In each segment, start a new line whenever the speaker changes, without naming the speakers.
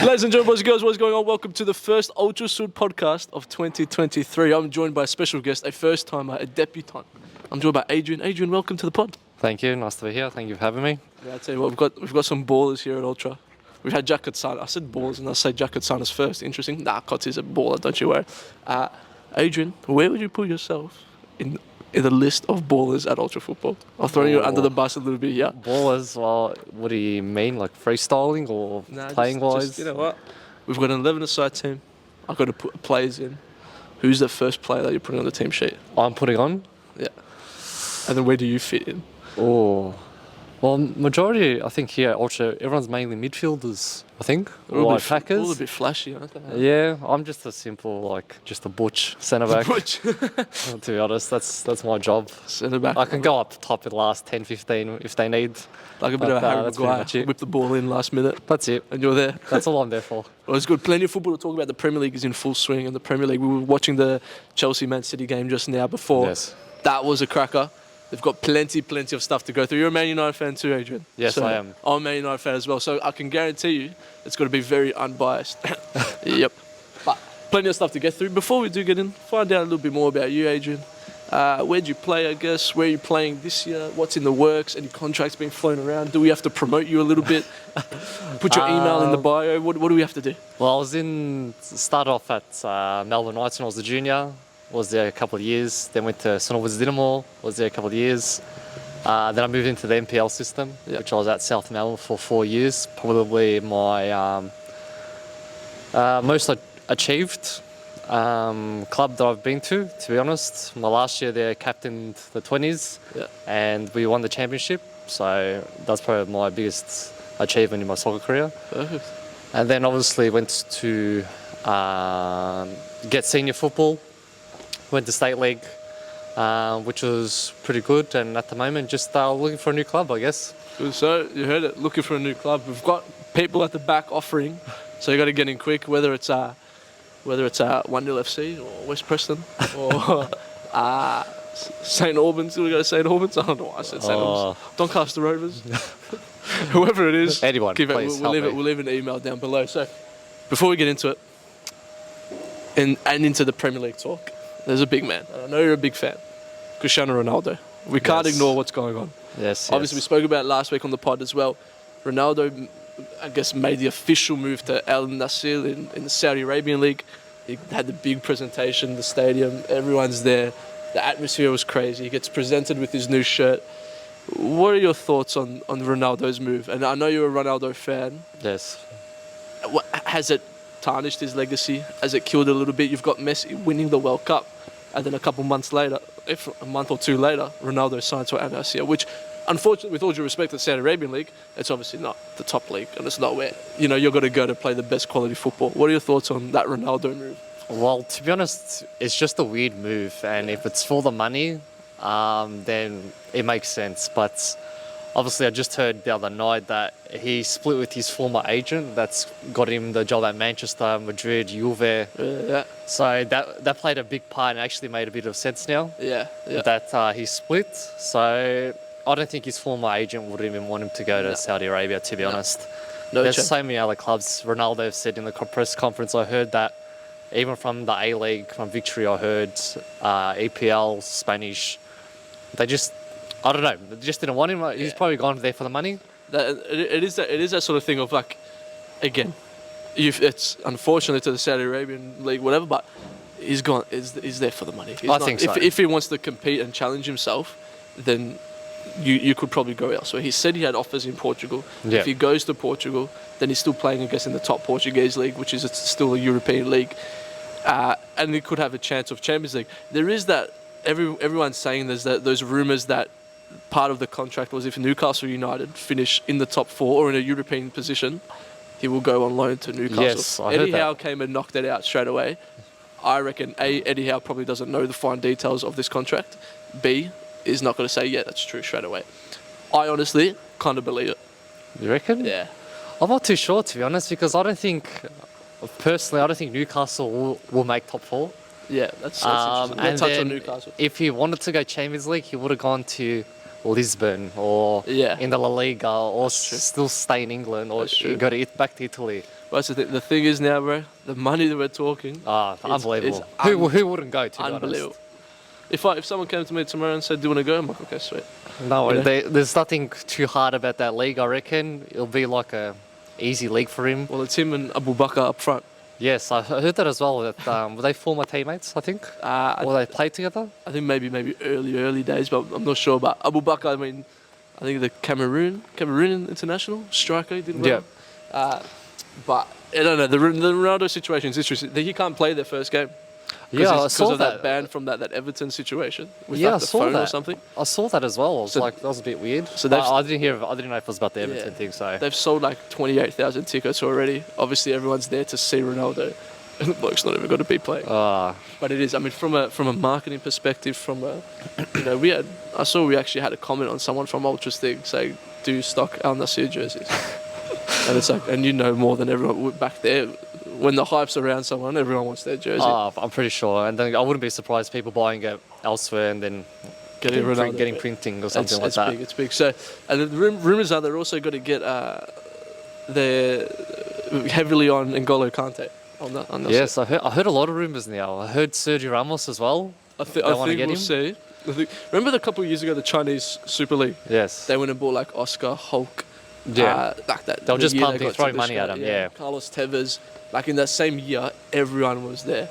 Ladies and gentlemen, boys and girls, what's going on? Welcome to the first Ultra Sud podcast of 2023. I'm joined by a special guest, a first-timer, a debutant. I'm joined by Adrian. Adrian, welcome to the pod.
Thank you. Nice to be here. Thank you for having me.
Yeah, I tell you what, we've got some ballers here at Ultra. We've had Jack Katsana. I said ballers, and I say Jack Katsana's first. Interesting. Nah, Kotz is a baller, don't you worry. Adrian, where would you put yourself in the list of ballers at Ultra Football? I'm throwing you under the bus a little bit, yeah.
Ballers, well, what do you mean? Like freestyling or playing wise?
You know what? We've got an 11-a-side team. I've got to put players in. Who's the first player that you're putting on the team sheet?
I'm putting on?
Yeah. And then where do you fit in?
Oh. Well, majority, I think here at Ultra, everyone's mainly midfielders, I think.
All
attackers.
a bit flashy, aren't they?
Yeah, I'm just a simple, just a butch centre-back.
Butch.
To be honest, that's my job.
Centre-back.
I can go up top in the last 10, 15 if they need.
Like a bit of a Harry
that's pretty much
Maguire,
it.
whip the ball in last minute.
That's it.
And you're there.
That's all I'm there for.
Well, it's good. Plenty of football to talk about. The Premier League is in full swing, and the Premier League, we were watching the Chelsea-Man City game just now before.
Yes.
That was a cracker. They've got plenty of stuff to go through. You're a Man United fan too, Adrian.
Yes, I am.
I'm a Man United fan as well, so I can guarantee you it's got to be very unbiased. Yep. But plenty of stuff to get through. Before we do get in, find out a little bit more about you, Adrian. Where do you play, I guess? Where are you playing this year? What's in the works? Any contracts being flown around? Do we have to promote you a little bit? Put your email in the bio. What do we have to do?
Well, started off at Melbourne Knights when I was a junior. Was there a couple of years. Then went to St Albans Dynamo. Was there a couple of years. Then I moved into the NPL system, which I was at South Melbourne for 4 years. Probably my most achieved club that I've been to be honest. My last year there, captained the 20s, and we won the championship. So that's probably my biggest achievement in my soccer career.
Perfect.
And then obviously went to get senior football. Went to State League, which was pretty good. And at the moment, just looking for a new club, I guess.
So you heard it. Looking for a new club. We've got people at the back offering, so you got to get in quick. Whether it's 1-0 FC or West Preston or St Albans. We go to St Albans. I don't know why I said St Albans. Doncaster Rovers. Whoever it is,
anyone. Please,
we'll leave an email down below. So before we get into it, and into the Premier League talk. There's a big man, and I know you're a big fan, Cristiano Ronaldo. We can't ignore what's going on.
Yes.
Obviously, we spoke about it last week on the pod as well. Ronaldo, I guess, made the official move to Al Nassr in the Saudi Arabian League. He had the big presentation, the stadium, everyone's there. The atmosphere was crazy. He gets presented with his new shirt. What are your thoughts on Ronaldo's move? And I know you're a Ronaldo fan.
Yes.
Has it tarnished his legacy? Has it killed it a little bit? You've got Messi winning the World Cup, and then a month or two later, Ronaldo signed to Al Nassr, which, unfortunately, with all due respect to the Saudi Arabian League, it's obviously not the top league, and it's not where you're going to go to play the best quality football. What are your thoughts on that Ronaldo move?
Well, to be honest, it's just a weird move, and if it's for the money, then it makes sense. But obviously, I just heard the other night that he split with his former agent that's got him the job at Manchester, Madrid, Juve.
Yeah.
So that played a big part and actually made a bit of sense now.
Yeah.
That he split. So I don't think his former agent would even want him to go to Saudi Arabia, to be honest. There's so many other clubs. Ronaldo said in the press conference, I heard that even from the A-League, from Victory, I heard EPL, Spanish, they just... I don't know. They just didn't want him. He's probably gone there for the money.
It is that sort of thing of again, it's unfortunate to the Saudi Arabian League, whatever, but he's gone. Is there for the money?
I think so.
If he wants to compete and challenge himself, then you could probably go elsewhere. He said he had offers in Portugal.
Yeah.
If he goes to Portugal, then he's still playing, I guess, in the top Portuguese league, which is still a European league, and he could have a chance of Champions League. There is that. Everyone's saying there's those rumours that part of the contract was if Newcastle United finish in the top 4 or in a European position, he will go on loan to Newcastle.
Yes, I heard
Eddie
that.
Howe came and knocked it out straight away. I reckon Eddie Howe probably doesn't know the fine details of this contract. B, is not going to say, yeah, that's true straight away. I honestly kind of believe it.
You reckon?
Yeah.
I'm not too sure, to be honest, because I don't think Newcastle will make top 4.
Yeah, that's interesting. Let's touch on Newcastle.
If he wanted to go Champions League, he would have gone to Lisbon or in the La Liga or still stay in England or go back to Italy.
But the thing is now, bro, the money that we're talking.
Unbelievable.
It's
who wouldn't go, to be
unbelievable.
honest?
If someone came to me tomorrow and said, "Do you want to go?" I'm like, "Okay, sweet."
No,
You know?
there's nothing too hard about that league, I reckon. It'll be like a easy league for him.
Well, it's him and Abu Bakr up front.
Yes, I heard that as well. That were they former teammates, I think? Or they played together?
I think maybe early days, but I'm not sure. But Abu Bakr, I mean, I think the Cameroon international striker, he did well.
Yeah.
But I don't know. The Ronaldo situation is interesting. He can't play their first game. Because of that ban from that Everton situation with
Yeah,
like,
I
the
saw
phone
that.
or something.
I saw that as well. I was like, that was a bit weird.
So
I didn't know if it was about the Everton thing. So
they've sold like 28,000 tickets already. Obviously, everyone's there to see Ronaldo, and the bloke's not even going to be playing. But it is. I mean, from a marketing perspective, we actually had a comment on someone from Ultras thing saying, "Do you stock Al Nassr jerseys?" And it's like, and you know more than everyone back there. When the hype's around someone, everyone wants their jersey.
I'm pretty sure. And then I wouldn't be surprised people buying it elsewhere and then getting printing or something like that.
It's big. So, and the rumours are they're also going to get they're heavily on N'Golo Kante.
Yes, I heard a lot of rumours now. I heard Sergio Ramos as well.
I think we'll see. Remember a couple of years ago, the Chinese Super League?
Yes.
They went and bought like Oscar, Hulk.
Yeah.
Like that.
They'll just pump throw money at them, yeah.
Carlos Tevez. Like in that same year, everyone was there.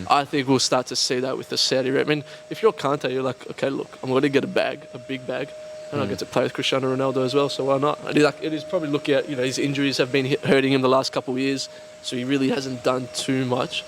I think we'll start to see that with the Saudi. I mean, if you're Kante, you're like, okay, look, I'm going to get a big bag, and I get to play with Cristiano Ronaldo as well. So why not? And it is probably looking at his injuries have been hurting him the last couple of years, so he really hasn't done too much.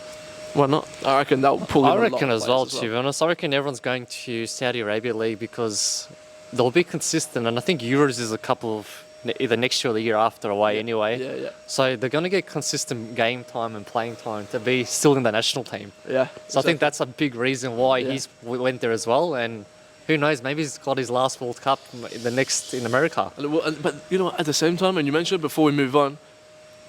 Why not? I reckon that will pull him.
I reckon as well, to be honest. I reckon everyone's going to Saudi Arabia League because they'll be consistent, and I think Euros is a couple of either next year or the year after away anyway.
Yeah.
So they're going to get
consistent
game time and playing time to be still in the national team.
Yeah.
So I think that's a big reason why he's went there as well. And who knows, maybe he's got his last World Cup in America.
But at the same time, and you mentioned before we move on,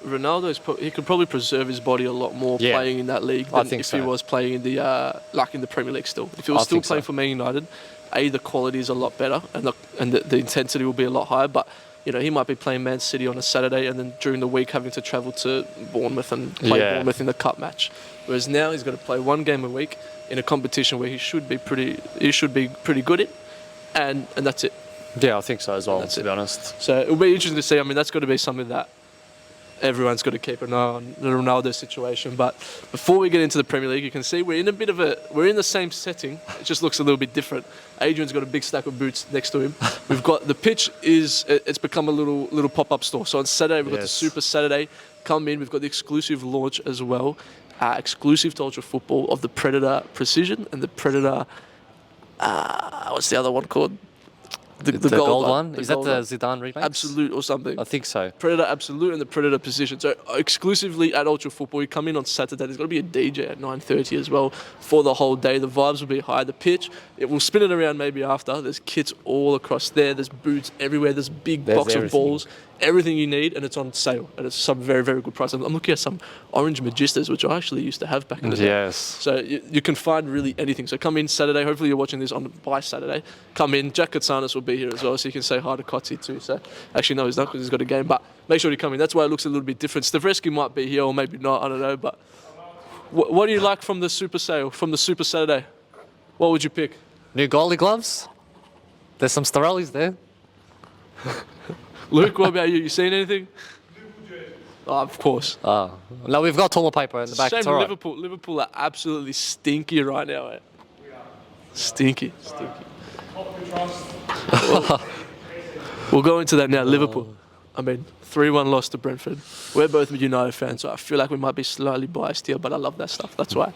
Ronaldo he could probably preserve his body a lot more playing in that league than he was playing in the Premier League still. If he was still playing for Man United, the quality is a lot better and the intensity will be a lot higher. But he might be playing Man City on a Saturday and then during the week having to travel to Bournemouth and play Bournemouth in the cup match. Whereas now he's got to play one game a week in a competition where he should be pretty good in, and that's it.
Yeah, I think so as well, to be honest.
So it'll be interesting to see. I mean, that's got to be something that everyone's got to keep an eye on, the Ronaldo situation. But before we get into the Premier League, you can see we're in the same setting. It just looks a little bit different. Adrian's got a big stack of boots next to him. We've got the pitch it's become a little pop-up store. So on Saturday we've got the Super Saturday come in. We've got the exclusive launch as well, exclusive to Ultra Football of the Predator Precision and the Predator. What's the other one called?
The gold one? Is that the Zidane remake?
Absolute or something.
I think so.
Predator Absolute and the Predator Precision. So exclusively at Ultra Football, you come in on Saturday. There's got to be a DJ at 9:30 as well for the whole day. The vibes will be high. The pitch, it will spin it around maybe after. There's kits all across there. There's boots everywhere. There's big box of balls. Everything you need, and it's on sale. And it's some very, very good price. I'm looking at some orange Magistas, which I actually used to have back in the day.
Yes.
So you can find really anything. So come in Saturday. Hopefully you're watching this by Saturday. Come in. Jack Katsanis will be here as well, so you can say hi to Kotzi too. So actually, no, he's not because he's got a game. But make sure you come in. That's why it looks a little bit different. Stavreski might be here or maybe not. I don't know. But what do you like from the Super Sale, from the Super Saturday? What would you pick?
New goalie gloves. There's some Starellis there.
Luke, what about you? You seen anything? Oh, of course.
No, we've got toilet paper in the back.
Shame
it's all right.
Liverpool are absolutely stinky right now, eh? Stinky. We'll go into that now. Liverpool. I mean, 3-1 loss to Brentford. We're both United fans, so I feel like we might be slightly biased here, but I love that stuff. That's why.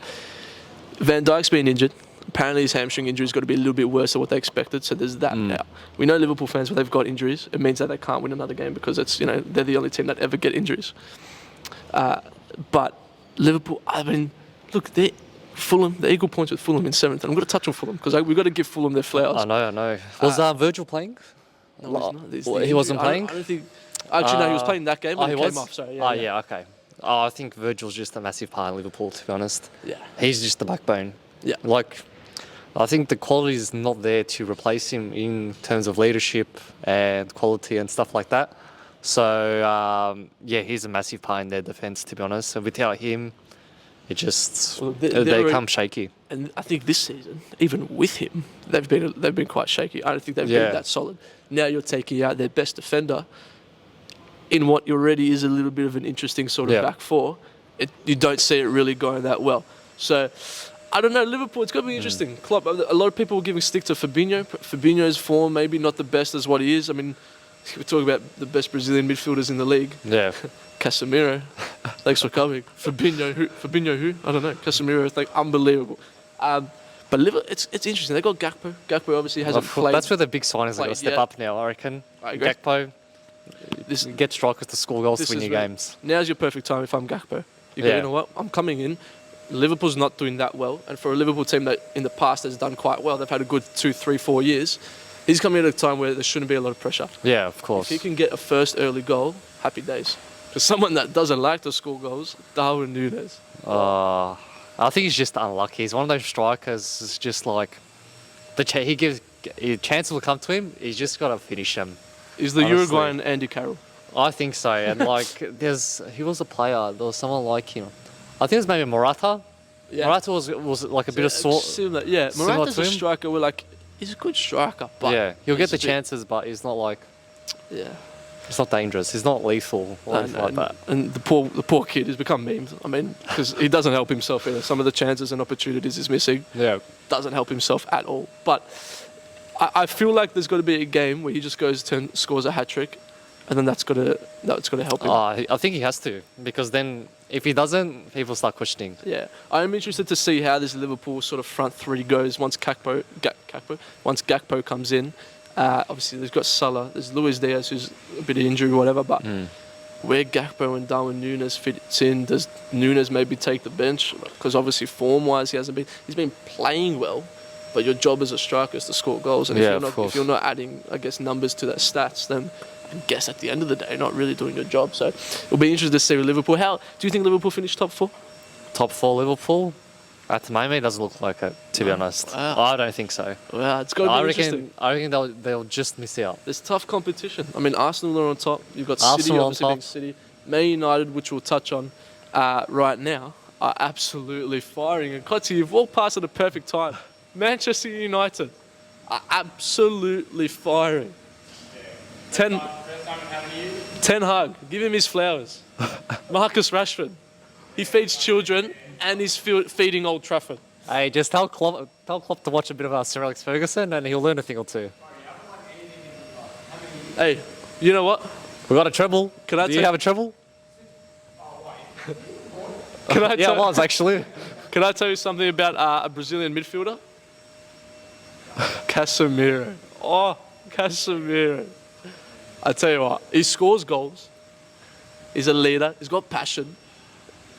Van Dijk's been injured. Apparently his hamstring injury has got to be a little bit worse than what they expected, so there's that now. We know Liverpool fans, when they've got injuries, it means that they can't win another game because they're the only team that ever get injuries. But Liverpool, I mean, look, Fulham, the equal points with Fulham in 7th. And I'm going to touch on Fulham because we've got to give Fulham their flowers.
I know. Was Virgil playing?
No,
he wasn't playing?
I don't think... Actually, no, he was playing that game, but he came off. Sorry,
yeah, okay. I think Virgil's just a massive part in Liverpool, to be honest.
Yeah.
He's just the backbone.
Yeah.
I think the quality is not there to replace him in terms of leadership and quality and stuff like that. So, yeah, he's a massive part in their defence, to be honest. And without him, it just they come shaky.
And I think this season, even with him, they've been quite shaky. I don't think they've been that solid. Now you're taking out their best defender in what already is a little bit of an interesting sort of back four. You don't see it really going that well. So, I don't know, Liverpool, it's going to be interesting. Klopp, a lot of people were giving stick to Fabinho. Fabinho's form maybe not the best as what he is. I mean, we're talking about the best Brazilian midfielders in the league.
Yeah.
Casemiro, thanks for coming. Fabinho who? I don't know. Casemiro, like, unbelievable. But Liverpool, it's interesting. They got Gakpo. Gakpo obviously hasn't played.
That's where the big signings are going to step up now, I reckon.
I agree.
Gakpo, get strikers to score goals to win your games.
Now's your perfect time if I'm Gakpo. You go, you know what? I'm coming in. Liverpool's not doing that well. And for a Liverpool team that in the past has done quite well, they've had a good 2, 3, 4 years. He's coming at a time where there shouldn't be a lot of pressure.
Yeah, of course.
If he can get a first early goal, happy days. Because someone that doesn't like to score goals, Darwin Núñez.
I think he's just unlucky. He's one of those strikers. It's just like he gives chances will come to him. He's just got to finish them.
Is the Uruguayan Andy Carroll?
I think so. And like, he was a player. There was someone like him. I think it was maybe Morata. Yeah. Morata was like a bit of sort.
Similar, yeah. Morata's a striker. We're like, he's a good striker, but
he'll get the chances, but he's not like.
Yeah.
He's not dangerous. He's not lethal or anything like that.
And the poor kid has become memed. I mean, because he doesn't help himself either. Some of the chances and opportunities he's missing. Yeah. Doesn't help himself at all. But I feel like there's got to be a game where he just goes and scores a hat trick, and then that's got to help him.
I think he has to, because then if he doesn't, people start questioning.
Yeah, I'm interested to see how this Liverpool sort of front three goes once Gakpo comes in. Obviously, they've got Salah, there's Luis Diaz, who's a bit of injury or whatever, but where Gakpo and Darwin Núñez fits in, does Núñez maybe take the bench? Because obviously, form-wise, he's been playing well, but your job as a striker is to score goals, and if you're not adding, I guess, numbers to that stats, then I guess at the end of the day, you're not really doing your job. So it'll be interesting to see with Liverpool. How do you think Liverpool finish top four?
Top four Liverpool? At the moment, it doesn't look like it, to be honest. Wow. I don't think so.
Well, it's got to be interesting.
I reckon they'll just miss out.
There's tough competition. I mean, Arsenal are on top. You've got City, obviously being City. Man United, which we'll touch on right now, are absolutely firing. And Kotzi, you've walked past at a perfect time. Manchester United are absolutely firing. Ten Hag, give him his flowers. Marcus Rashford, he feeds children and he's feeding Old Trafford.
Hey, just tell Klopp to watch a bit of Sir Alex Ferguson and he'll learn a thing or two.
Hey, you know what?
We got a treble. Do you have a treble? Yeah, it was actually.
Can I tell you something about a Brazilian midfielder? Casemiro. Oh, Casemiro. I tell you what, he scores goals. He's a leader. He's got passion.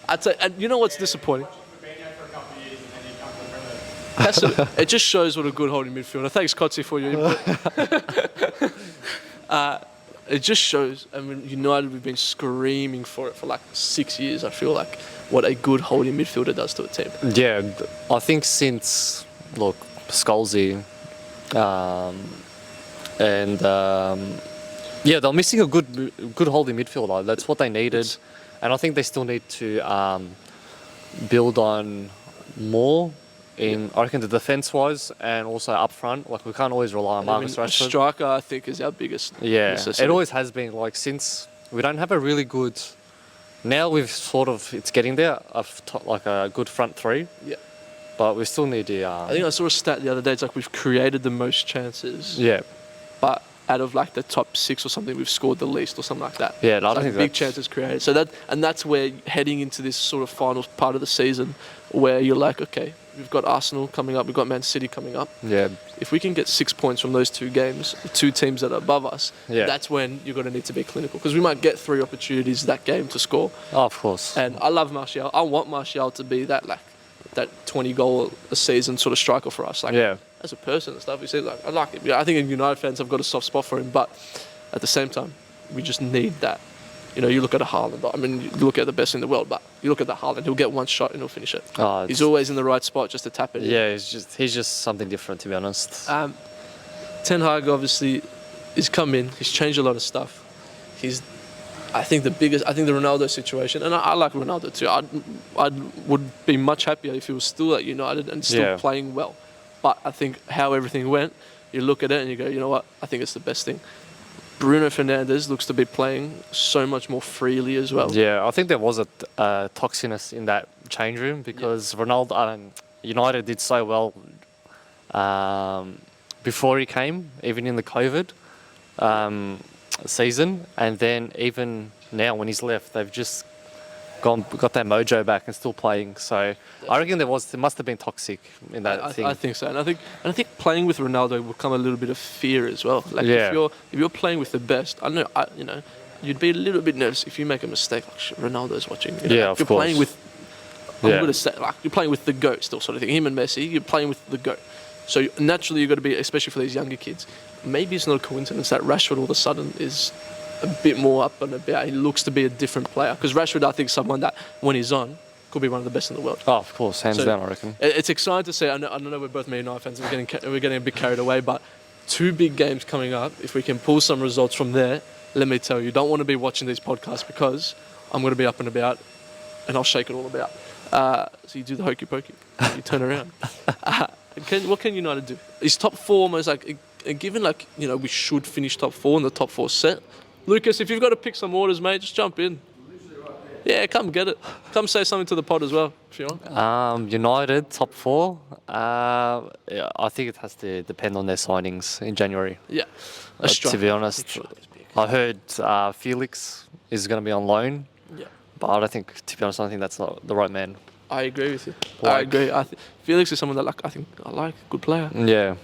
And you know what's disappointing? It just shows what a good holding midfielder. Thanks, Kotzi, for your input. It just shows. I mean, United, we've been screaming for it for like 6 years. I feel like what a good holding midfielder does to a team.
Yeah, I think since Scholesy, they're missing a good holding midfielder. That's what they needed, and I think they still need to build on more. I reckon the defence-wise and also up front, like we can't always rely on Marcus Rashford.
Striker, I think, is our biggest necessity.
It always has been. Like since we don't have a really good, now it's getting there, like a good front three. Yeah. But we still need the.
I think I saw a stat the other day. It's like we've created the most chances.
Yeah.
But out of like the top 6 or something, we've scored the least or something like that.
Yeah, I don't think
big chances created. So that's where heading into this sort of final part of the season, where you're like, okay, we've got Arsenal coming up, we've got Man City coming up.
Yeah.
If we can get 6 points from those 2 games, 2 teams that are above us, that's when you're going to need to be clinical, because we might get 3 opportunities that game to score.
Oh, of course.
And I love Martial. I want Martial to be that 20 goal a season sort of striker for us. As a person and stuff, you see, I like it. I think United fans have got a soft spot for him, but at the same time, we just need that. You know, you look at a Haaland. I mean, you look at the best in the world, but you look at the Haaland, he'll get one shot and he'll finish it. He's always in the right spot just to tap it in.
Yeah, he's just something different, to be honest.
Ten Hag obviously has come in. He's changed a lot of stuff. He's I think the Ronaldo situation, and I like Ronaldo too. I would be much happier if he was still at United and still playing well. But I think how everything went, you look at it and you go, you know what? I think it's the best thing. Bruno Fernandes looks to be playing so much more freely as well.
Yeah, I think there was a toxiness in that change room because Ronaldo, United did so well before he came, even in the COVID season, and then even now when he's left, they've just got that mojo back and still playing. So I reckon there must have been toxic in that thing.
I think so, and I think playing with Ronaldo will come a little bit of fear as well. Like if you're playing with the best, I know, you'd be a little bit nervous if you make a mistake. Like Ronaldo's watching.
Of course.
You're playing with, you're playing with the GOAT still, sort of thing. Him and Messi, you're playing with the GOAT. So naturally, you've got to be, especially for these younger kids. Maybe it's not a coincidence that Rashford all of a sudden is a bit more up and about. He looks to be a different player. Because Rashford, I think, is someone that, when he's on, could be one of the best in the world.
Oh, of course, hands down, I reckon.
It's exciting to see. I know we're both Man United fans. We're getting a bit carried away, but 2 big games coming up. If we can pull some results from there, let me tell you, don't want to be watching these podcasts because I'm going to be up and about, and I'll shake it all about. So you do the hokey pokey, you turn around. What can United do? Is top 4 almost like, given like, we should finish top 4 and the top 4 set? Lucas, if you've got to pick some orders, mate, just jump in. Yeah, come get it. Come say something to the pod as well, if you want.
United, top 4. I think it has to depend on their signings in January.
Yeah.
To be honest, I heard Felix is going to be on loan.
Yeah.
But I don't think, to be honest, I don't think that's not the right man.
I agree with you. I agree. Felix is someone that I like, good player.
Yeah.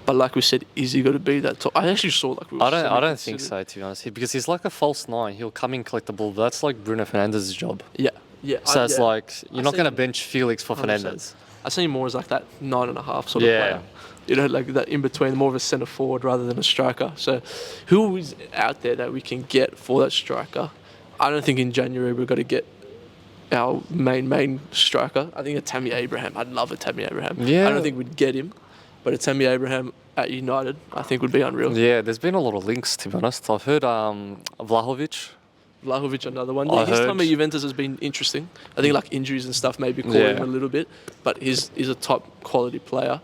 But like we said, is he going to be that top? I actually saw like we were
I don't think so, to be honest. Because he's like a false 9. He'll come in, collect the ball. But that's like Bruno Fernandes' job.
Yeah.
So it's like you're not going to bench Felix for 100%. Fernandes.
I see him more as like that 9.5 sort of player. Like that in between, more of a centre forward rather than a striker. So who is out there that we can get for that striker? I don't think in January we've got to get our main striker. I think a Tammy Abraham. I'd love a Tammy Abraham.
Yeah.
I don't think we'd get him, but a Tammy Abraham at United, I think would be unreal.
Yeah, there's been a lot of links, to be honest. I've heard Vlahovic,
another one. His time at Juventus has been interesting. I think like injuries and stuff maybe caught him a little bit, but he's a top quality player.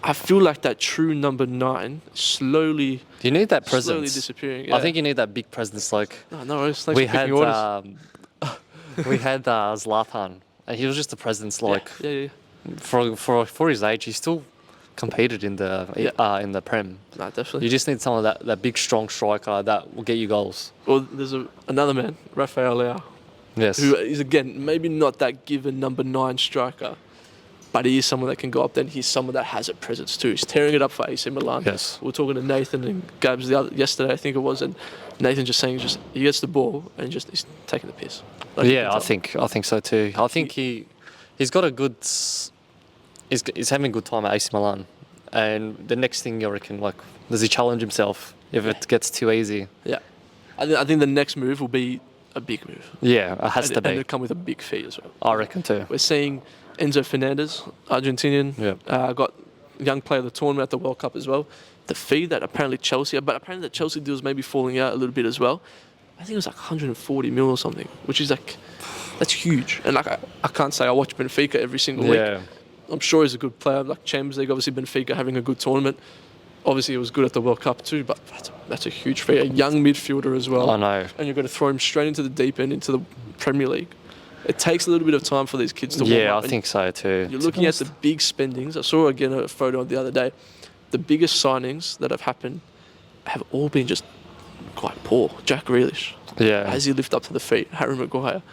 I feel like that true number 9 slowly.
You need that presence.
Slowly disappearing. Yeah.
I think you need that big presence. Like
it's
we had Zlatan, and he was just a presence. Like for his age, he still competed in the Prem.
No, definitely.
You just need someone that big, strong striker that will get you goals.
Well, there's another man, Rafael Leao.
Yes.
Who is again maybe not that given number 9 striker, but he is someone that can go up there. And he's someone that has a presence too. He's tearing it up for AC Milan.
Yes.
We were talking to Nathan and Gabs yesterday, I think it was, and Nathan just saying he gets the ball and he's taking the piss. Like
I think so too. I think he's got a good. He's having a good time at AC Milan, and the next thing you reckon, like, does he challenge himself if it gets too easy?
Yeah, I think the next move will be a big move.
Yeah, it has to be.
And it'll come with a big fee as well.
I reckon too.
We're seeing Enzo Fernandez, Argentinian, got young player of the tournament at the World Cup as well. The fee that apparently Chelsea deal is maybe falling out a little bit as well. I think it was like 140 mil or something, which is like, that's huge. And like I can't say I watch Benfica every single week. I'm sure he's a good player. Like Champions League, obviously Benfica having a good tournament. Obviously he was good at the World Cup too, but that's a huge fee. A young midfielder as well.
I know.
And you're going to throw him straight into the deep end, into the Premier League. It takes a little bit of time for these kids to warm up.
Yeah, I think so too.
You're looking at the big spendings. I saw again a photo the other day. The biggest signings that have happened have all been just quite poor. Jack Grealish.
Yeah.
Has he lived up to the feet? Harry Maguire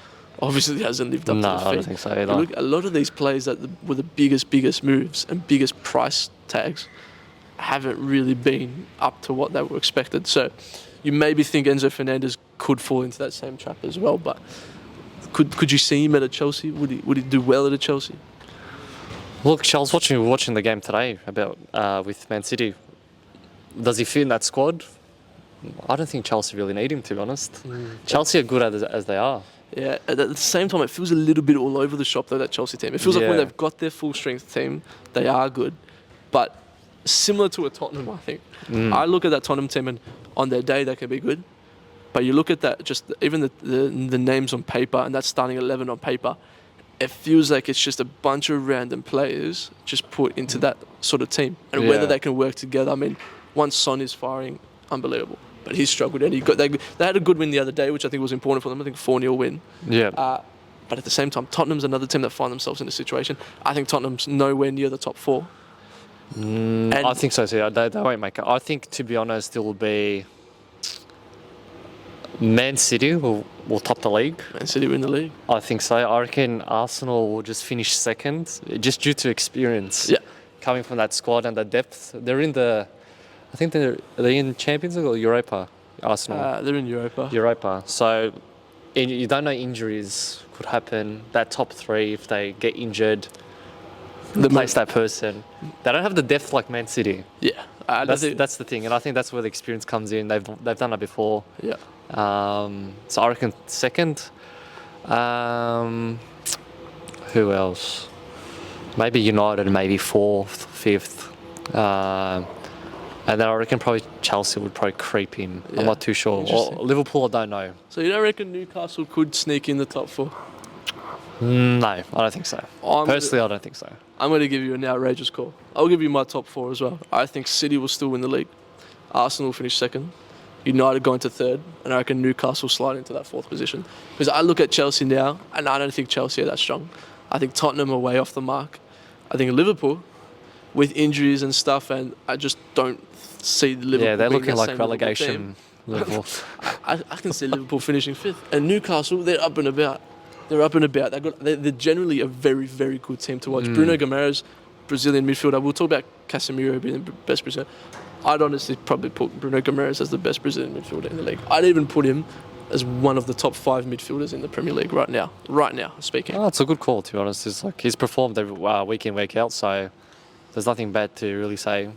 obviously hasn't lived up to the feet.
No, I don't think so either.
Look, a lot of these players that were the biggest moves and biggest price tags haven't really been up to what they were expected. So you maybe think Enzo Fernandez could fall into that same trap as well, but could you see him at a Chelsea? Would he do well at a Chelsea?
Look, Charles, watching the game today about with Man City. Does he fit in that squad? I don't think Chelsea really need him, to be honest. Chelsea are good as they are.
Yeah, at the same time, it feels a little bit all over the shop, though, that Chelsea team. It feels like when they've got their full-strength team, they are good. But similar to a Tottenham, I think. I look at that Tottenham team, and on their day, they can be good. But you look at that, just even the names on paper and that starting 11 on paper, it feels like it's just a bunch of random players just put into that sort of team. And whether they can work together, I mean, once Son is firing, unbelievable. But he struggled, and they had a good win the other day, which I think was important for them. I think 4-0 win.
Yeah.
But at the same time, Tottenham's another team that find themselves in a situation. I think Tottenham's nowhere near the top 4.
I think so too. They won't make it. I think, to be honest, it will be Man City will top the league.
Man City win the league.
I think so. I reckon Arsenal will just finish second, just due to experience.
Yeah.
Coming from that squad and the depth, they're in the. I think are they in Champions League or Europa? Arsenal.
They're in Europa.
Europa. So, you don't know, injuries could happen. That top 3, if they get injured, replace that person. They don't have the depth like Man City.
Yeah.
That's the thing, and I think that's where the experience comes in. They've done it before.
Yeah.
So I reckon second. Who else? Maybe United, maybe 4th, 5th. And then I reckon probably Chelsea would probably creep in.
Yeah.
I'm not too sure. Or Liverpool, I don't know.
So you don't reckon Newcastle could sneak in the top 4?
No, I don't think so. Personally, I don't think so.
I'm going to give you an outrageous call. I'll give you my top 4 as well. I think City will still win the league. Arsenal will finish 2nd. United going to 3rd. And I reckon Newcastle slide into that 4th position. Because I look at Chelsea now, and I don't think Chelsea are that strong. I think Tottenham are way off the mark. I think Liverpool, with injuries and stuff, and I just don't see Liverpool.
Yeah, they're
being
looking
that
like
same
relegation. Liverpool.
I can see Liverpool finishing 5th. And Newcastle, they're up and about. They're generally a very, very good team to watch. Bruno Guimaraes, Brazilian midfielder. We'll talk about Casemiro being the best Brazilian. I'd honestly probably put Bruno Guimaraes as the best Brazilian midfielder in the league. I'd even put him as one of the top 5 midfielders in the Premier League right now. Right now, speaking.
Oh, it's a good call, to be honest. It's like he's performed every week in, week out, so there's nothing bad to really say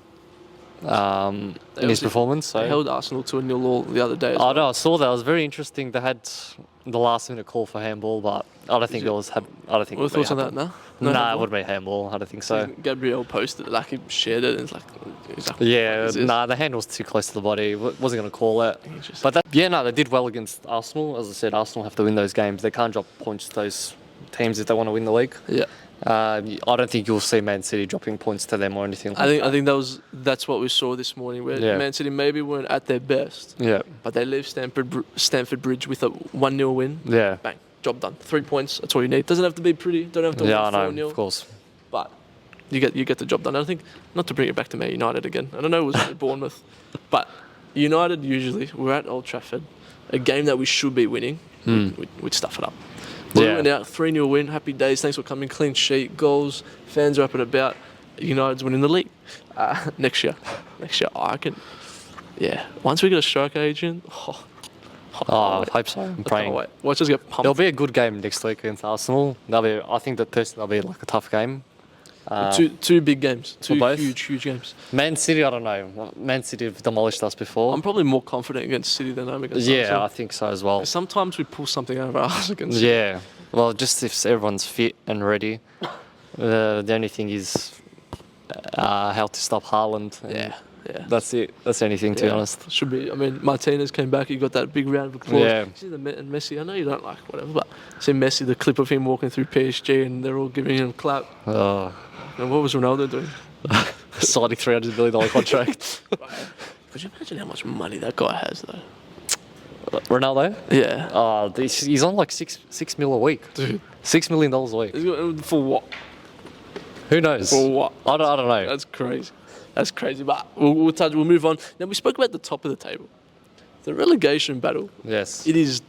in his performance. So.
They held Arsenal to a 0-all the other day.
I know, I saw that. It was very interesting. They had the last minute call for handball, but I don't think it was. I don't think.
What thoughts on that? No,
it would be handball. I don't think so.
Gabriel posted it, like he shared it, and it's like,
the hand was too close to the body. Wasn't going to call it. But they did well against Arsenal. As I said, Arsenal have to win those games. They can't drop points to those teams if they want to win the league.
Yeah.
I don't think you'll see Man City dropping points to them or anything like that.
I think that's what we saw this morning, where Man City maybe weren't at their best.
Yeah.
But they leave Stamford Bridge with a 1-0 win.
Yeah.
Bang. Job done. 3 points. That's all you need. Doesn't have to be pretty. Don't have to win 4-0.
I know, of course.
But you get the job done. I think, not to bring it back to Man United again. I don't know, it was Bournemouth. But United usually, we're at Old Trafford, a game that we should be winning, we'd stuff it up. We went out, 3-0 win, happy days, thanks for coming, clean sheet, goals, fans are up and about. United's winning the league. Next year, I reckon, once we get a striker agent,
I hope so. I'm praying.
Wait. Watch us get pumped.
There'll be a good game next week against Arsenal. I think that'll be like a tough game.
Two big games. Two
both?
huge games.
Man City, I don't know. Man City have demolished us before.
I'm probably more confident against City than I am against Arsenal.
I think so as well.
Sometimes we pull something out of our ass against City.
Yeah. Well, just if everyone's fit and ready. The only thing is how to stop Haaland.
Yeah.
That's it. That's anything, to be honest.
Should be. I mean, Martinez came back. He got that big round of applause.
Yeah.
See and Messi. I know you don't like whatever, but see Messi, the clip of him walking through PSG, and they're all giving him a clap.
Oh.
And what was Ronaldo doing?
Signing $300 million contract.
Could you imagine how much money that guy has, though?
Ronaldo?
Yeah.
Oh, he's on like $6 million a week.
Dude.
$6 million a week.
For what?
Who knows?
For what?
I don't know.
That's crazy. But we'll move on. Now, we spoke about the top of the table. The relegation battle.
Yes.
It is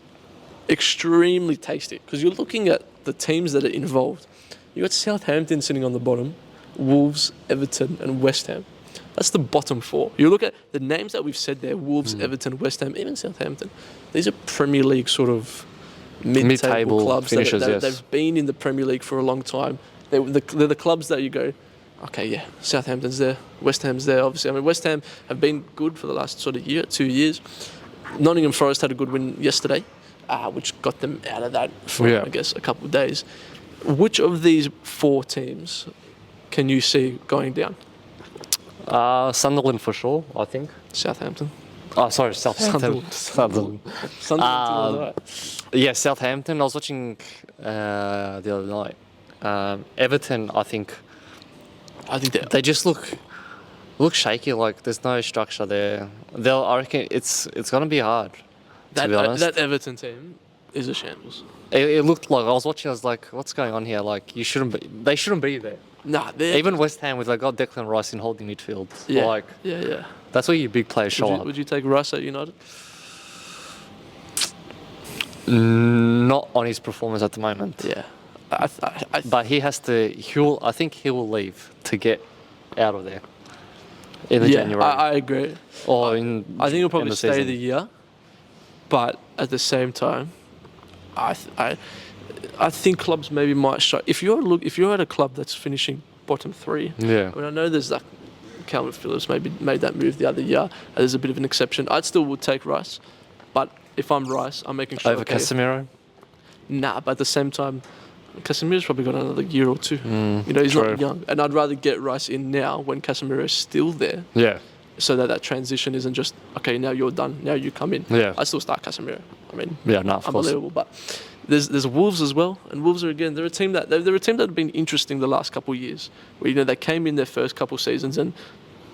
extremely tasty because you're looking at the teams that are involved. You got Southampton sitting on the bottom, Wolves, Everton, and West Ham. That's the bottom 4. You look at the names that we've said there: Wolves, Everton, West Ham, even Southampton. These are Premier League sort of mid-table clubs.
Finishers, yes.
They've been in the Premier League for a long time. They're the clubs that you go, okay, yeah, Southampton's there, West Ham's there, obviously. I mean, West Ham have been good for the last sort of 2 years. Nottingham Forest had a good win yesterday, which got them out of that for, I guess, a couple of days. Which of these 4 teams can you see going down?
Sunderland for sure, I think.
Southampton.
Oh, sorry, Southampton.
Sunderland.
Sunderland.
Sunderland.
Yeah, Southampton. I was watching the other night. Everton, I think they just look shaky. Like there's no structure there. I reckon it's gonna be hard. To be honest,
that Everton team is a shambles.
it looked like I was watching. I was like, what's going on here? Like they shouldn't be there.
Nah,
Even West Ham with got Declan Rice in holding midfield.
yeah,
Like
yeah.
that's where your big players show up.
Would you take Rice at United?
Not on his performance at the moment.
Yeah,
But he has to. I think he will leave to get out of there in January.
I agree.
Or
I think he'll probably stay
season.
the year, but at the same time, I think clubs maybe might show. If you're at a club that's finishing bottom three,
Yeah.
I mean, I know there's like Calvin Phillips maybe made that move the other year. And there's a bit of an exception. I'd still would take Rice, but if I'm Rice, I'm making sure.
Over Casemiro.
Nah, but at the same time, Casemiro's probably got another year or two. You know, he's
true.
not young, and I'd rather get Rice in now when Casemiro's still there,
Yeah.
so that transition isn't just okay. Now you're done. Now you come in.
Yeah.
I still start Casemiro. I mean,
Yeah. No, of course.
unbelievable. But there's Wolves as well, and Wolves are again they're a team that have been interesting the last couple of years. Where they came in their first couple of seasons and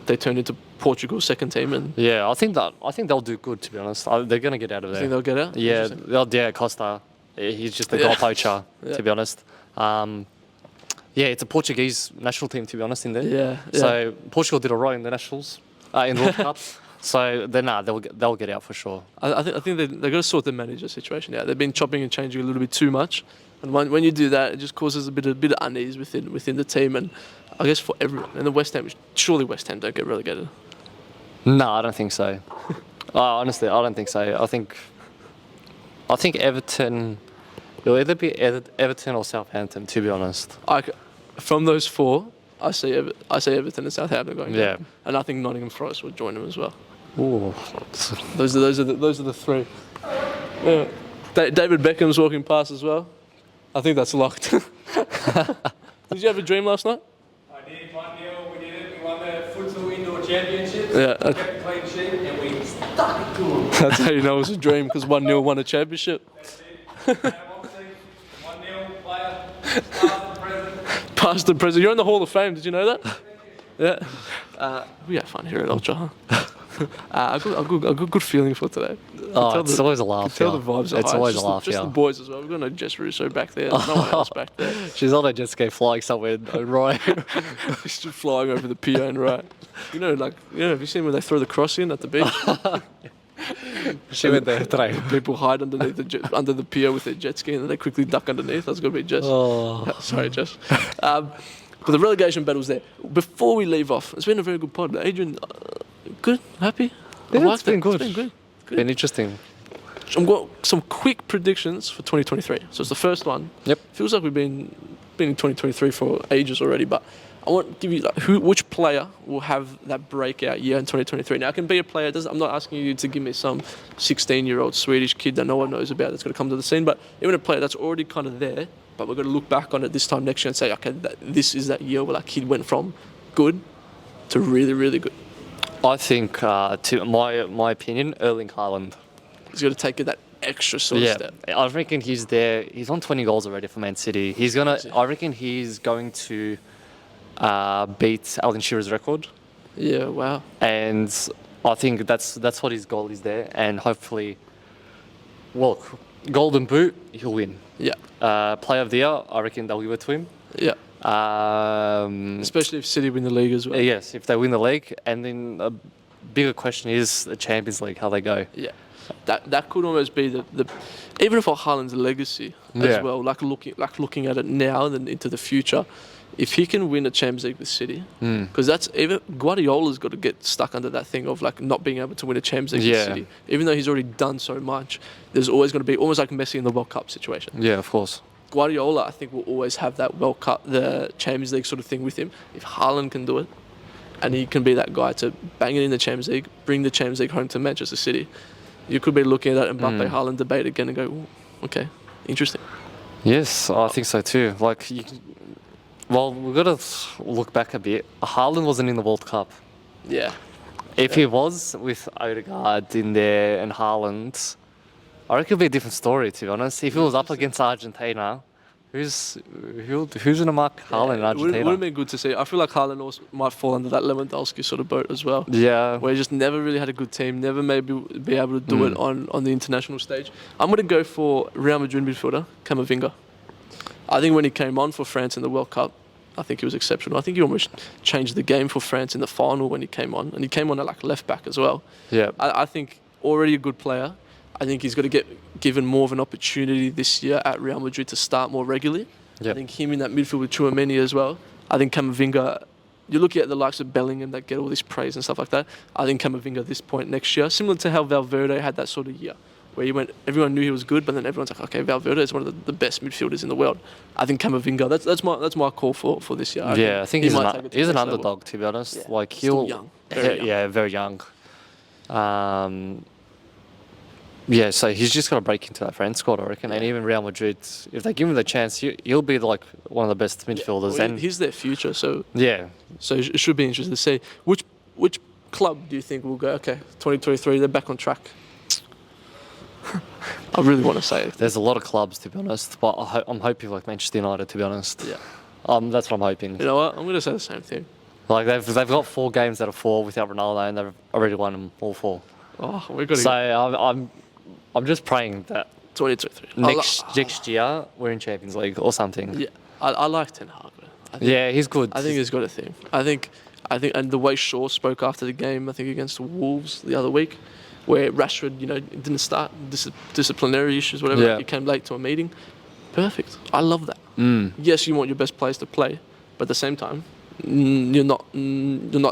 they turned into Portugal's second team, and
Yeah, I think they'll do good. To be honest, they're gonna get out of
I
there.
think they'll get out.
Yeah,
Interesting.
Costa. He's just a
Yeah.
goal poacher.
Yeah.
To be honest. Yeah, it's a Portuguese national team. To be honest, in there.
Yeah.
So Portugal did alright in the nationals, in the World Cup. So they'll get out for sure.
I think they've got to sort the manager situation out. They've been chopping and changing a little bit too much, and when you do that, it just causes a bit of unease within the team, and I guess for everyone. And the West Ham, surely West Ham don't get relegated.
No, I don't think so. Honestly, I don't think so. I think Everton. It'll either be Everton or Southampton. To be honest.
From those four, I say Everton and Southampton going
Yeah.
down, and I think Nottingham Forest would join them as well.
Ooh.
Those are the three. Yeah. David Beckham's walking past as well. I think that's locked. Did you have a dream last night?
I did 1-0, we did it. We won the futsal indoor championship.
Yeah.
We kept a clean sheet and we stuck it to them.
That's how you know it was a dream, because 1-0 won a championship.
That's it. 1-0 player, past and present.
Past and present. You're in the Hall of Fame. Did you know that? Yeah. We had fun here at Ultra, huh? I've got a good feeling for today.
Oh, it's always a laugh.
Tell
yeah.
the vibes are
It's
high.
always
Just
a laugh.
Just
Yeah.
the boys as well. We've got no Jess Russo back there. There's no one else back there.
She's on a jet ski flying somewhere, right?
She's just flying over the pier and right. Have you seen when they throw the cross in at the beach?
She went there today.
People hide underneath under the pier with their jet ski and then they quickly duck underneath. That's going to be Jess.
Oh.
Sorry, Jess. But the relegation battle's there. Before we leave off, it's been a very good pod. Adrian, good? Happy?
Yeah, it's been good.
It's been good.
Been interesting.
I've got some quick predictions for 2023. So it's the first one.
Yep.
Feels like we've been in 2023 for ages already, but I want to give you which player will have that breakout year in 2023. Now, it can be a player. I'm not asking you to give me some 16-year-old Swedish kid that no one knows about that's going to come to the scene, but even a player that's already kind of there, but we're going to look back on it this time next year and say, okay, this is that year where that kid went from good to really, really good.
I think, to my opinion, Erling Haaland.
He's going to take it that extra sort of step.
I reckon he's there. He's on 20 goals already for Man City. I reckon he's going to beat Alan Shearer's record.
Yeah, wow.
And I think that's what his goal is there. And hopefully, well, Golden Boot, he'll win.
Yeah.
Player of the Year, I reckon they'll give it to him.
Yeah. Especially if City win the league as well.
Yes, if they win the league. And then a bigger question is the Champions League, how they go.
Yeah. That could almost be the even for Haaland's legacy as well, like looking at it now and then into the future. If he can win a Champions League with City, because that's even Guardiola's got to get stuck under that thing of like not being able to win a Champions League with City, even though he's already done so much. There's always going to be almost like Messi in the World Cup situation.
Yeah, of course.
Guardiola, I think, will always have that World Cup, the Champions League sort of thing with him. If Haaland can do it, and he can be that guy to bang it in the Champions League, bring the Champions League home to Manchester City, you could be looking at that Mbappe Haaland debate again and go, ooh, okay, interesting.
Yes, I think so too. Like, we've got to look back a bit. Haaland wasn't in the World Cup.
Yeah.
If he was with Odegaard in there and Haaland, I reckon it'd be a different story, to be honest. If he was up against Argentina, who's going to mark Haaland in Argentina?
It would have been good to see. I feel like Haaland also might fall under that Lewandowski sort of boat as well.
Yeah.
Where he just never really had a good team, never maybe be able to do it on the international stage. I'm going to go for Real Madrid midfielder, Camavinga. I think when he came on for France in the World Cup, I think he was exceptional. I think he almost changed the game for France in the final when he came on. And he came on at like left back as well.
Yeah.
I think already a good player. I think he's got to get given more of an opportunity this year at Real Madrid to start more regularly.
Yep.
I think him in that midfield with Tchouaméni as well. I think Camavinga, you're looking at the likes of Bellingham that get all this praise and stuff like that. I think Camavinga at this point next year, similar to how Valverde had that sort of year, where everyone knew he was good, but then everyone's like, okay, Valverde is one of the best midfielders in the world. I think Camavinga, that's my call for this year.
I think he's an underdog,
level.
to be honest.
Yeah.
Like
Still young.
Very young. Yeah, so he's just got to break into that France squad, I reckon. And even Real Madrid, if they give him the chance, he'll be like one of the best midfielders.
Well, he's their future, so
yeah.
So it should be interesting to see which club do you think will go? Okay, 2023, they're back on track. I really want to say it.
There's a lot of clubs, to be honest, but I'm hoping like Manchester United, to be honest.
Yeah.
That's what I'm hoping.
You know what? I'm going to say the same thing.
Like they've got 4 games out of 4 without Ronaldo, and they've already won them all 4.
Oh, we've got to.
So I'm just praying that
2023
next year we're in Champions League or something.
Yeah, I like Ten Hag.
Yeah, he's good.
I think he's got a thing. I think, and the way Shaw spoke after the game, I think against the Wolves the other week, where Rashford, didn't start, disciplinary issues, whatever.
Yeah.
He came late to a meeting. Perfect. I love that. Yes, you want your best players to play, but at the same time, you're not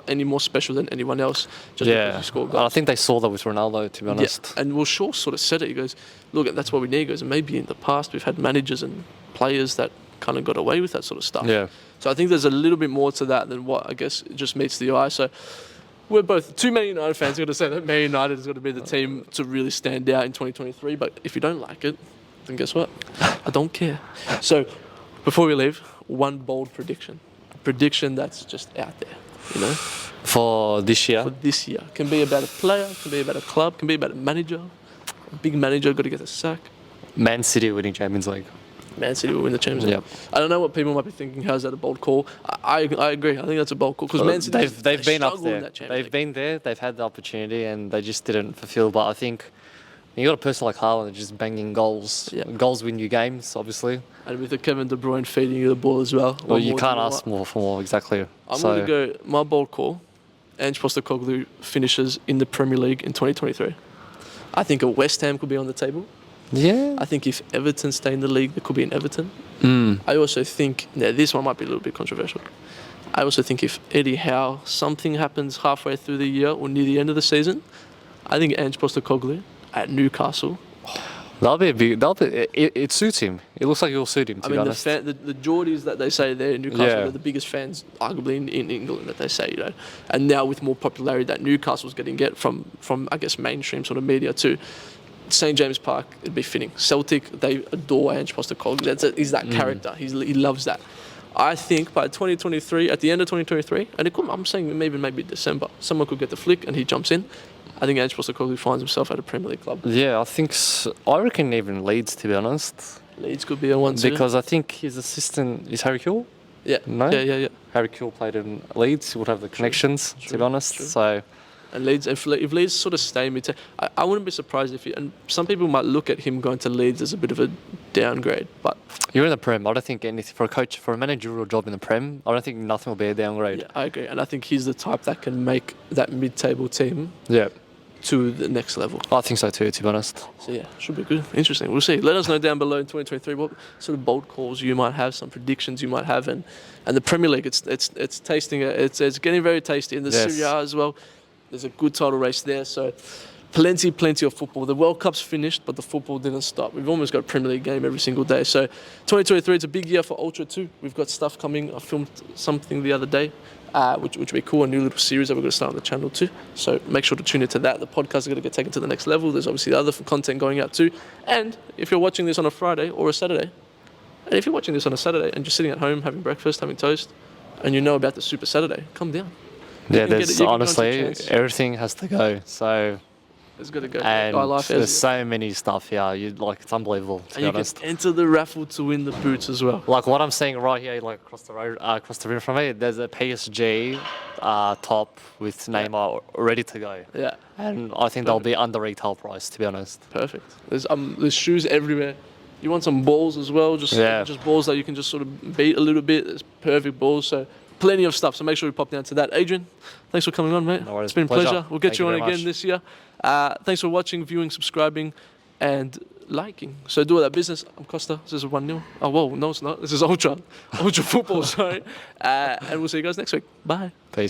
any more special than anyone else just because you score goals.
I think they saw that with Ronaldo, to be honest.
Yeah. And well, Shaw sort of said it. He goes, look, that's what we need. He goes, and maybe in the past we've had managers and players that kind of got away with that sort of stuff.
Yeah.
So I think there's a little bit more to that than what I guess just meets the eye. So we're both two Man United fans. Are going to say that Man United is going to be the team to really stand out in 2023. But if you don't like it, then guess what? I don't care. So before we leave, one bold prediction. A prediction that's just out there,
For this year?
For this year. Can be about a player, can be about a club, can be about a manager. A big manager got to get a sack.
Man City winning Champions League.
Man City will win the Champions League.
Yep.
I don't know what people might be thinking. How's that a bold call? I agree. I think that's a bold call because Man City
they've been up there.
They've
been there. They've had the opportunity and they just didn't fulfil. But I think you got a person like Haaland just banging goals.
Yeah.
Goals win you games, obviously.
And with the Kevin De Bruyne feeding you the ball as well.
Well, you can't ask more for more. Exactly.
I'm going to go. My bold call. Ange Postecoglou finishes in the Premier League in 2023. I think a West Ham could be on the table.
Yeah.
I think if Everton stay in the league, there could be an Everton. I also think, this one might be a little bit controversial. I also think if Eddie Howe, something happens halfway through the year or near the end of the season, I think Ange Postecoglou at Newcastle.
It suits him. It looks like it will suit him, to be honest.
The Geordies that they say they're in Newcastle are the biggest fans, arguably, in England that they say, And now with more popularity that Newcastle's getting from I guess, mainstream sort of media too. St. James Park, it'd be fitting. Celtic, they adore Ange Postecoglou. He's that character. He loves that. I think by 2023, at the end of 2023, and I'm saying maybe December, someone could get the flick and he jumps in. I think Ange Postecoglou finds himself at a Premier League club.
Yeah, I reckon even Leeds, to be honest.
Leeds could be a one too.
Because I think his assistant is Harry Kewell.
Yeah.
No?
Yeah.
Harry Kewell played in Leeds. He would have the connections, to be honest.
True.
So.
And Leeds, if Leeds sort of stay mid, I wouldn't be surprised if and some people might look at him going to Leeds as a bit of a downgrade, but
you're in the Prem. I don't think anything for a managerial job in the Prem. I don't think nothing will be a downgrade.
Yeah, I agree, and I think he's the type that can make that mid-table team to the next level.
I think so too, to be honest.
So yeah, should be good, interesting. We'll see. Let us know down below in 2023 what sort of bold calls you might have, some predictions you might have, and the Premier League, it's tasting it's getting very tasty, and the Serie A as well. There's a good title race there, so plenty of football. The World Cup's finished, but the football didn't stop. We've almost got a Premier League game every single day. So 2023, it's a big year for Ultra too. We've got stuff coming. I filmed something the other day, which will be cool, a new little series that we're going to start on the channel too. So make sure to tune into that. The podcast is going to get taken to the next level. There's obviously other content going out too. And if you're watching this on a Friday or a Saturday, and if you're watching this on a Saturday and you're sitting at home having breakfast, having toast, and you know about the Super Saturday, come down.
Yeah,
You can get
there's
it- you can go into
honestly
trance.
everything has to go. So
It's got to go.
and
Guy life
there's
has it.
so many stuff here. You like it's unbelievable to
And
be
you
honest.
can enter the raffle to win the boots as well.
Like what I'm seeing right here, like across the road, across the room from me, there's a PSG top with Neymar ready to go,
Yeah,
and I think they'll be under retail price. To be honest.
perfect. There's shoes everywhere. You want some balls as well, just balls that you can just sort of beat a little bit. There's perfect balls, so plenty of stuff. So make sure you pop down to that. Adrian, thanks for coming on, mate.
No worries.
It's been a pleasure. We'll get
Thank
you
you
on
very
again
much.
this year. Thanks for watching, viewing, subscribing, and liking. So do all that business. I'm Costa. This is 1-0. Oh, whoa, no, it's not. This is Ultra. Ultra Football, sorry. And we'll see you guys next week. Bye.
Peace.